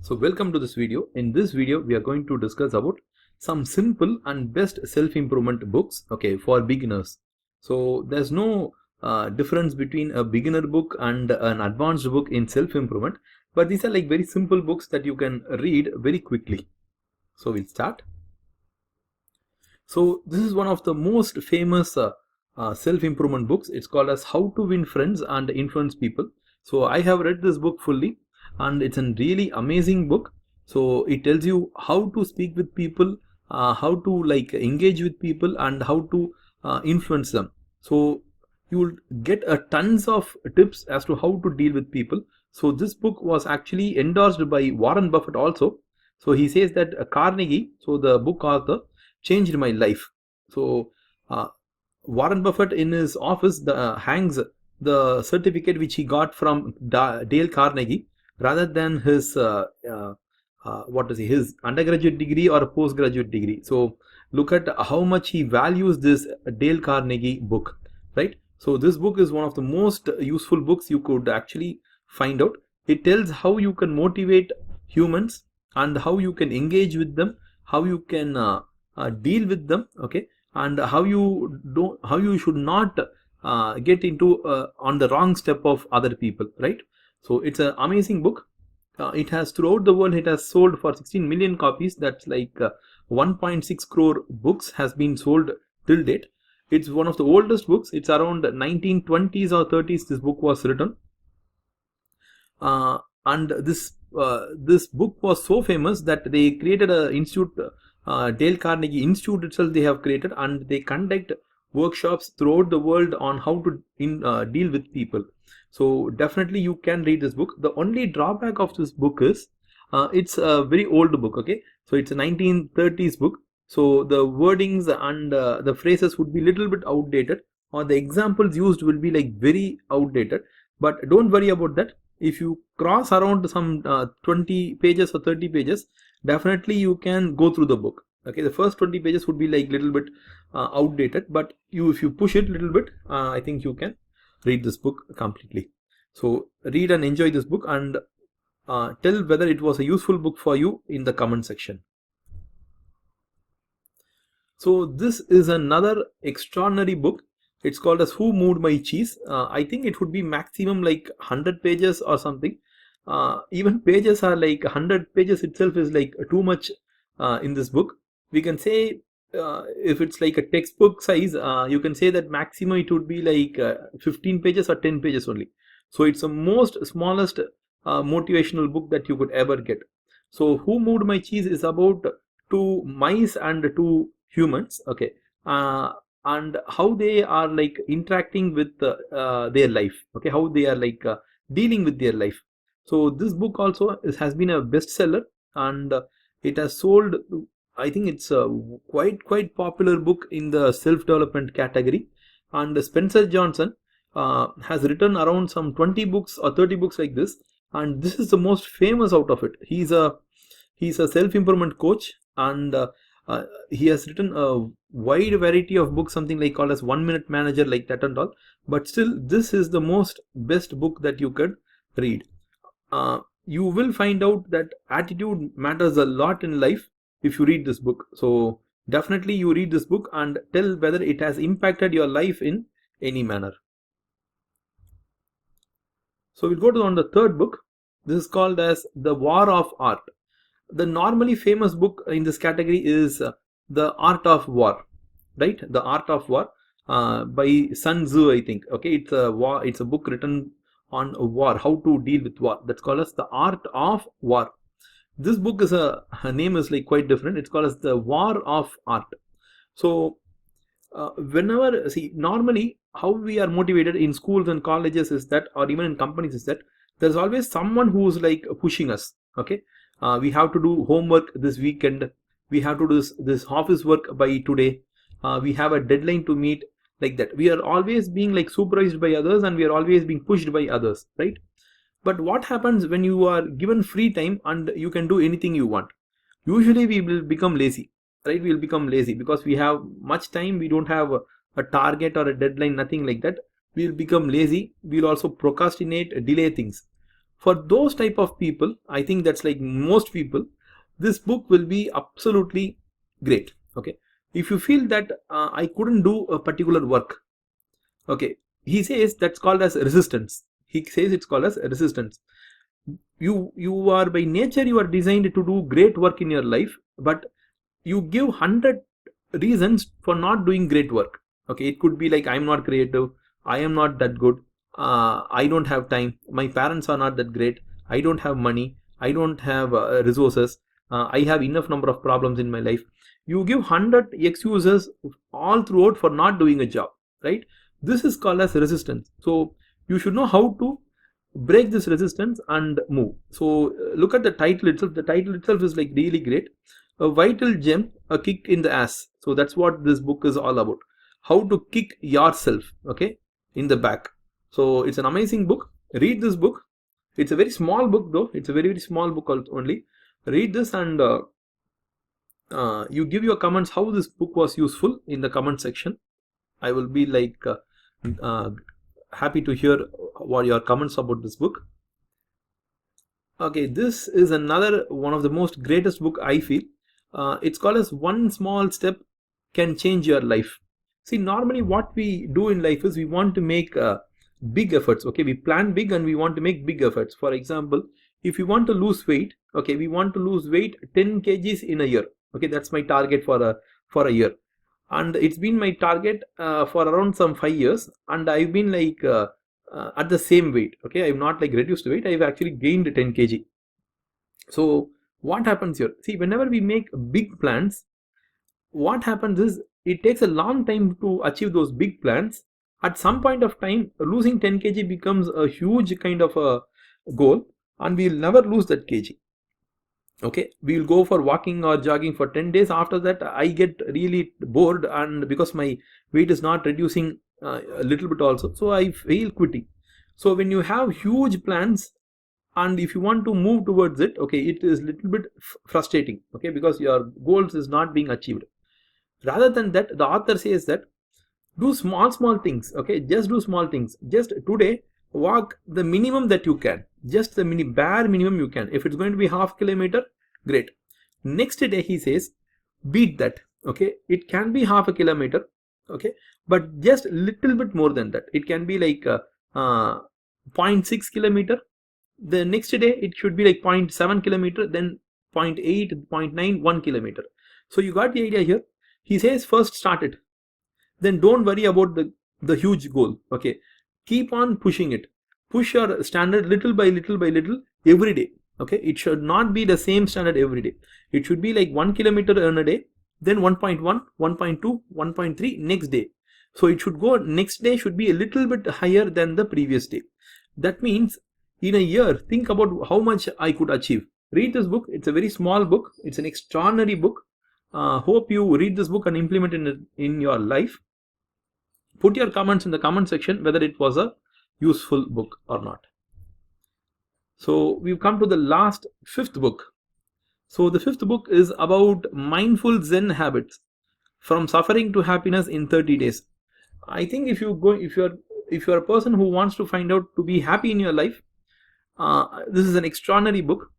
So welcome to this video. In this video, we are going to discuss about some simple and best self-improvement books, okay, for beginners. So there's no difference between a beginner book and an advanced book in self-improvement, but these are like very simple books that you can read very quickly. So we'll start. So this is one of the most famous self-improvement books. It's called as How to Win Friends and Influence People. So I have read this book fully and it's a really amazing book. So it tells you how to speak with people, how to like engage with people and how to influence them. So you will get a tons of tips as to how to deal with people. So this book was actually endorsed by Warren Buffett also. So he says that Carnegie, so the book author, changed my life. So Warren Buffett in his office hangs the certificate which he got from Dale Carnegie rather than his his undergraduate degree or postgraduate degree. So look at how much he values this Dale Carnegie book, right? So this book is one of the most useful books you could actually find out. It tells how you can motivate humans and how you can engage with them, how you can deal with them, okay, and how you should not get into on the wrong step of other people, right? So it's an amazing book. It has throughout the world, it has sold for 16 million copies. That's like 1.6 crore books has been sold till date. It's one of the oldest books. It's around 1920s or 30s this book was written. And this book was so famous that they created a institute, Dale Carnegie Institute itself they have created, and they conduct workshops throughout the world on how to deal with people. So definitely you can read this book. The only drawback of this book is it's a very old book, okay? So it's a 1930s book. So the wordings and the phrases would be a little bit outdated, or the examples used will be like very outdated. But don't worry about that. If you cross around some 20 pages or 30 pages, definitely you can go through the book. Okay, the first 20 pages would be like little bit outdated, but if you push it a little bit, I think you can read this book completely. So read and enjoy this book, and tell whether it was a useful book for you in the comment section. So this is another extraordinary book. It's called as Who Moved My Cheese. I think it would be maximum like 100 pages or something. Even pages are like 100 pages itself is like too much in this book. We can say if it's like a textbook size, you can say that maximum it would be like 15 pages or 10 pages only. So it's the most smallest motivational book that you could ever get. So Who Moved My Cheese is about two mice and two humans, okay, and how they are like interacting with their life, okay, how they are like dealing with their life. So this book also has been a bestseller, and it has sold, I think it's a quite popular book in the self-development category. And Spencer Johnson has written around some 20 books or 30 books like this, and this is the most famous out of it. He's a self-improvement coach, and he has written a wide variety of books, something like called as 1 Minute Manager, like that and all. But still, this is the most best book that you could read. You will find out that attitude matters a lot in life if you read this book. So definitely you read this book and tell whether it has impacted your life in any manner. So we'll go to on the third book. This is called as The War of Art. The normally famous book in this category is The Art of War, right? The Art of War by Sun Tzu, I think. Okay, it's a book written on war, how to deal with war. That's called as The Art of War. This book is her name is like quite different. It's called as The War of Art. So whenever, see, normally how we are motivated in schools and colleges is that, or even in companies, is that there's always someone who's like pushing us, okay? We have to do homework this weekend, we have to do this office work by today, we have a deadline to meet, like that. We are always being like supervised by others, and we are always being pushed by others, right? But what happens when you are given free time and you can do anything you want? Usually we will become lazy, right? We will become lazy because we have much time, we don't have a target or a deadline, nothing like that. We will become lazy. We will also procrastinate, delay things. For those type of people, I think that's like most people, this book will be absolutely great. Okay, if you feel that I couldn't do a particular work, okay, he says that's called as resistance. He says it's called as resistance. You are by nature, you are designed to do great work in your life, but you give 100 reasons for not doing great work. Okay, it could be like, I'm not creative, I am not that good, I don't have time, my parents are not that great, I don't have money, I don't have resources, I have enough number of problems in my life. You give 100 excuses all throughout for not doing a job, right? This is called as resistance. So you should know how to break this resistance and move. So look at the title itself. The title itself is like really great. A vital gem, a kick in the ass. So that's what this book is all about. How to kick yourself, okay, in the back. So it's an amazing book. Read this book. It's a very small book though. It's a very, very small book only. Read this and you give your comments how this book was useful in the comment section. I will be like happy to hear what your comments about this book. Okay, this is another one of the most greatest book I feel. It's called as One Small Step Can Change Your Life. See, normally what we do in life is we want to make big efforts. Okay, we plan big and we want to make big efforts. For example, if you want to lose weight, okay, we want to lose weight 10 kgs in a year. Okay, that's my target for a year, and it's been my target for around some 5 years, and I've been like at the same weight. Okay, I've not like reduced weight, I've actually gained 10 kg. So what happens here? See, whenever we make big plans, what happens is it takes a long time to achieve those big plans. At some point of time, losing 10 kg becomes a huge kind of a goal, and we'll never lose that kg. Okay, we will go for walking or jogging for 10 days. After that, I get really bored, and because my weight is not reducing a little bit also, so I feel quitting. So when you have huge plans and if you want to move towards it, okay, it is little bit frustrating, okay, because your goals is not being achieved. Rather than that, the author says that do small things. Okay, just do small things. Just today, walk the minimum that you can, just the bare minimum you can. If it's going to be half kilometer, great. Next day, he says, beat that. Okay, it can be half a kilometer, okay, but just little bit more than that. It can be like 0.6 kilometer. The next day it should be like 0.7 kilometer, then 0.8, 0.9, 1 kilometer. So you got the idea here. He says first start it, then don't worry about the huge goal. Okay, keep on pushing it. Push your standard little by little by little every day. Okay, it should not be the same standard every day. It should be like 1 kilometer in a day, then 1.1, 1.2, 1.3 next day. So it should go, next day should be a little bit higher than the previous day. That means in a year, think about how much I could achieve. Read this book. It's a very small book. It's an extraordinary book. Hope you read this book and implement it in your life. Put your comments in the comment section whether it was a useful book or not. So we've come to the last, fifth book. So the fifth book is about mindful Zen habits, from suffering to happiness in 30 days. I think if you're a person who wants to find out to be happy in your life, this is an extraordinary book.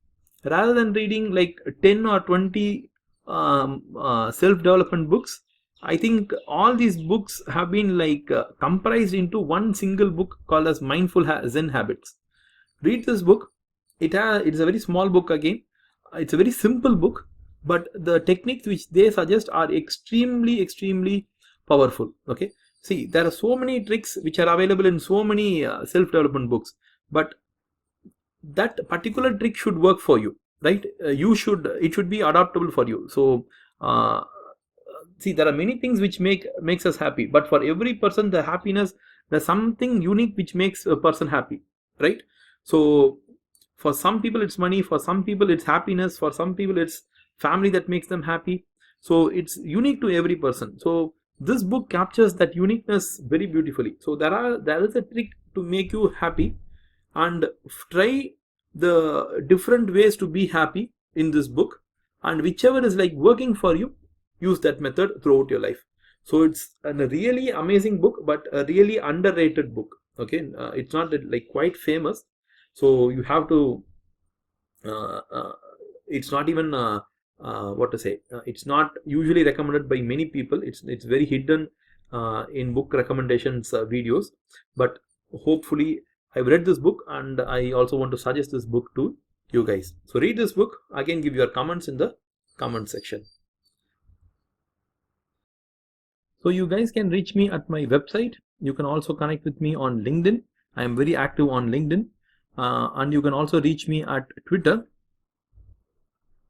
Rather than reading like 10 or 20 self-development books, I think all these books have been like comprised into one single book called as Mindful Zen Habits. Read this book. It's a very small book again. It's a very simple book, but the techniques which they suggest are extremely powerful. Okay, see, there are so many tricks which are available in so many self-development books, but that particular trick should work for you, right? It should be adaptable for you. So see, there are many things which makes us happy, but for every person, the happiness, there's something unique which makes a person happy, right? So for some people it's money, for some people it's happiness, for some people it's family that makes them happy. So it's unique to every person. So this book captures that uniqueness very beautifully. So there is a trick to make you happy, and try the different ways to be happy in this book, and whichever is like working for you, use that method throughout your life. So it's a really amazing book, but a really underrated book. Okay, it's not like quite famous. So you have to it's not even what to say, it's not usually recommended by many people. It's very hidden in book recommendations videos, but hopefully I've read this book and I also want to suggest this book to you guys. So read this book, again give your comments in the comment section. So you guys can reach me at my website. You can also connect with me on LinkedIn. I am very active on LinkedIn, and you can also reach me at Twitter.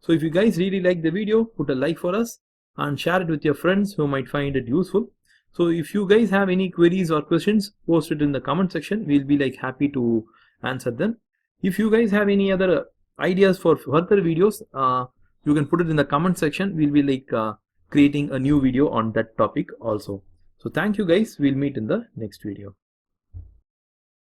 So if you guys really like the video, put a like for us and share it with your friends who might find it useful. So if you guys have any queries or questions, post it in the comment section. We'll be like happy to answer them. If you guys have any other ideas for further videos, you can put it in the comment section. We'll be like creating a new video on that topic also. So thank you guys. We'll meet in the next video.